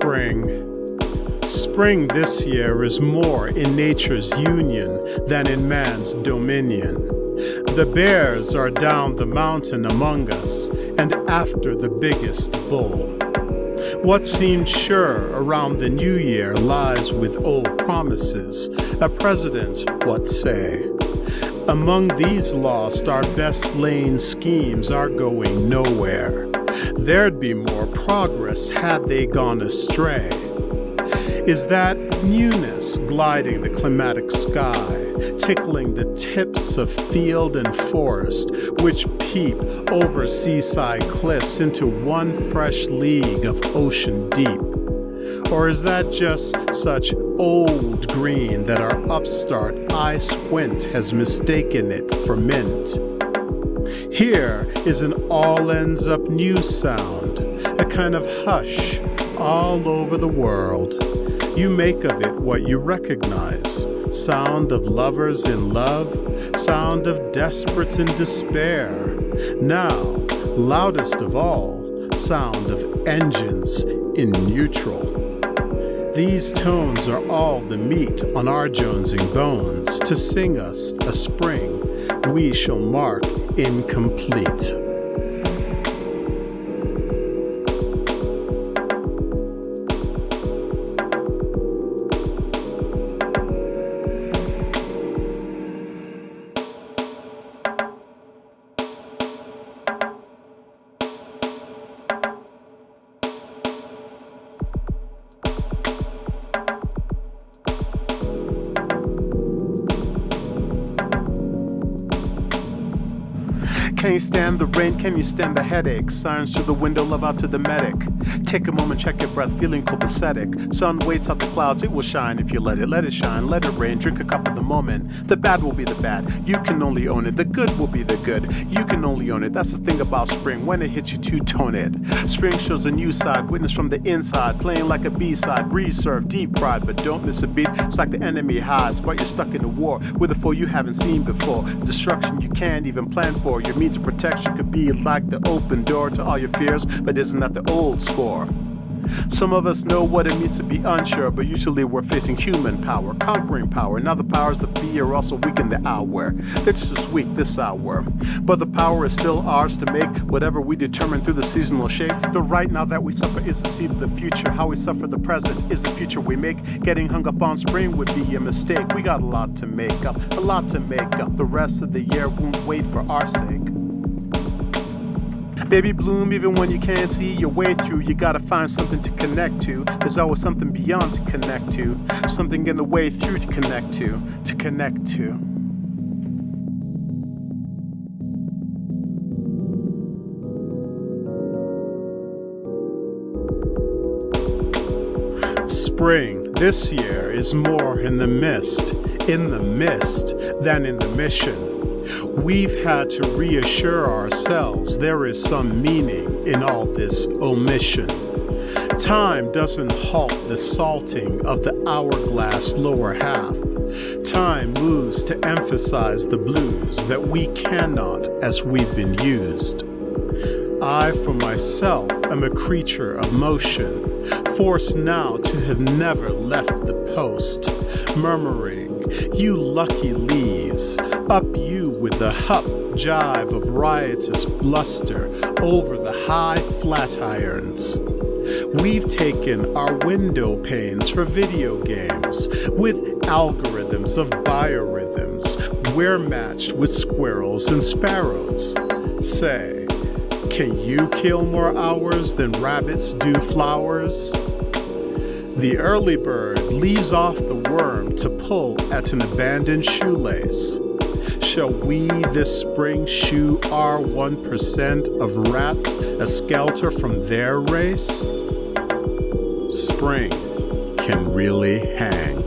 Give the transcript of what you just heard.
Spring. Spring this year is more in nature's union than in man's dominion. The bears are down the mountain among us and after the biggest bull. What seemed sure around the new year lies with old promises. A president, what say? Among these lost, our best laid schemes are going nowhere. There'd be more progress had they gone astray. Is that newness gliding the climatic sky, tickling the tips of field and forest, which peep over seaside cliffs into one fresh league of ocean deep? Or is that just such old green that our upstart eye squint has mistaken it for mint? Here is an all ends up new sound, a kind of hush all over the world. You make of it what you recognize. Sound of lovers in love, sound of desperates in despair. Now, loudest of all, sound of engines in neutral. These tones are all the meat on our jonesing bones to sing us a spring we shall mark incomplete. Can you stand the rain? Can you stand the headache? Sirens through the window, love out to the medic. Take a moment, check your breath, feeling copacetic. Sun waits out the clouds, it will shine if you let it shine, let it rain, drink a cup of the moment. The bad will be the bad, you can only own it. The good will be the good, you can only own it. That's the thing about spring, when it hits you two-tone it. Spring shows a new side, witness from the inside, playing like a B-side, reserve, deep pride, but don't miss a beat. It's like the enemy hides, but you're stuck in a war with a foe you haven't seen before. Destruction you can't even plan for, your means of protection could be like the open door to all your fears, but isn't that the old score? Some of us know what it means to be unsure, but usually we're facing human power, conquering power. Now the powers that be are also weak in the hour. They're just as weak this hour. But the power is still ours to make whatever we determine through the seasonal shape. The right now that we suffer is the seed of the future. How we suffer the present is the future we make. Getting hung up on spring would be a mistake. We got a lot to make up, a lot to make up. The rest of the year won't wait for our sake. Baby bloom, even when you can't see your way through, you gotta find something to connect to. There's always something beyond to connect to, something in the way through to connect to connect to. Spring this year is more in the mist than in the mission. We've had to reassure ourselves there is some meaning in all this omission. Time doesn't halt the salting of the hourglass lower half. Time moves to emphasize the blues that we cannot as we've been used. I, for myself, am a creature of motion, forced now to have never left the post, murmuring, "You lucky leaves, up you with the hup jive of riotous bluster over the high flatirons. We've taken our window panes for video games with algorithms of biorhythms. We're matched with squirrels and sparrows. Say, can you kill more hours than rabbits do flowers? The early bird leaves off the worm to pull at an abandoned shoelace. Shall we this spring shoo our 1% of rats a skelter from their race? Spring can really hang.